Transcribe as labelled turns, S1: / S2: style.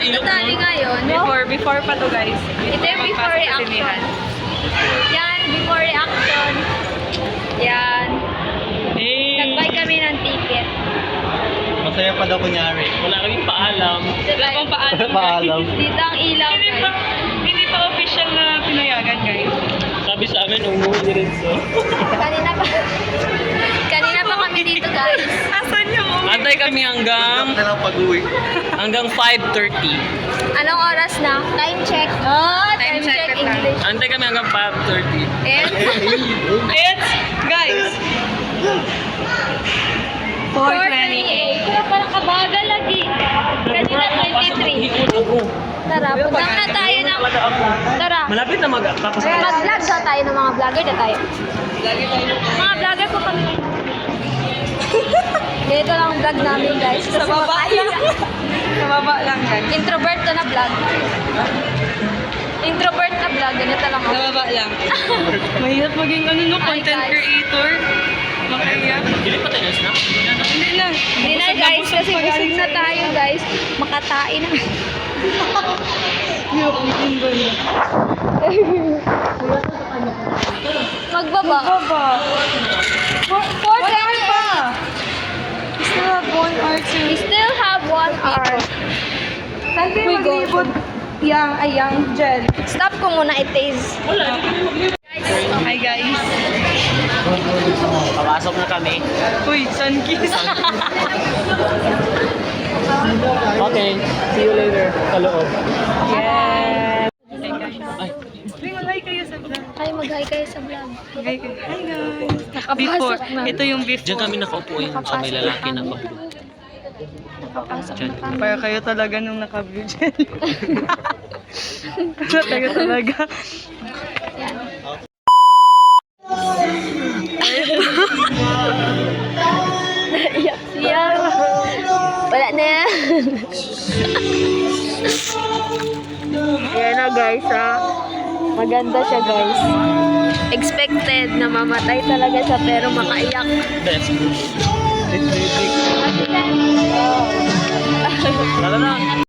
S1: Ito tayo ngayon.
S2: Before pa to guys.
S1: Ito yung before reaction. Yan, before reaction. Yan.
S2: Hey.
S1: Nag-buy kami ng ticket.
S3: Masaya pa daw kunyari.
S2: Wala kaming paalam. Wala pang paalam.
S3: Paalam.
S1: Dito ang ilaw, guys.
S2: Hindi pa official na pinayagan guys. Sabi sa amin, umuwi rin so.
S1: Kanina pa kami dito, guys.
S2: Asan yung umuwi? Antay kami hanggang
S3: Na lang pag-uwi.
S2: 5:30.
S1: Anong oras na? Time check. Oh, time check English.
S2: Antay kami hanggang 5:30.
S1: And,
S2: It's, guys, 4:20.
S1: Kaya parang kabagal lagi. Kanina 23. Tara, punta na tayo ng... Tara.
S2: Malapit na mag-tapos.
S1: Mag-vlog sa tayo ng mga vlogger na tayo. Mga vlogger po kami. Dito lang ang vlog namin, guys.
S2: Sa baba lang. Sa baba lang guys.
S1: Introvert to na vlog. Introvert na vlog. Ganito lang ako.
S2: Sa baba lang. Mahirap maging content
S1: guys.
S2: creator. Makaya. Hindi pa tayo na? Hindi na.
S1: Hindi na, guys. Kasi busog na tayo, guys. Makatain na. Magbaba.
S2: Baba.
S1: 4:28.
S2: We still have 1 hour to...
S1: We still have 1 hour.
S2: Saan kayo maglibot? Yang gel.
S1: Stop ko muna i-taste.
S2: Hi guys.
S3: Papasok na kami.
S2: Uy, sun kiss.
S3: Okay. See you later. Sa loob.
S2: Yes. Hi kayo sa vlog.
S1: Ay, mag-hi kayo sa vlog.
S2: Hi guys.
S1: Nakapasok na.
S2: Ito yung before.
S3: Diyan kami nakaupo yung sa may lalaki na kabulo.
S1: Nakapasok na kami.
S2: Para kayo talaga nung naka-view dyan. Kayo talaga.
S1: Yan. Naiyak siya. Wala na yan. Yan na guys ha. Maganda siya guys. Expected na mamatay talaga siya pero makaiyak.
S3: Best. It's music. Tara na.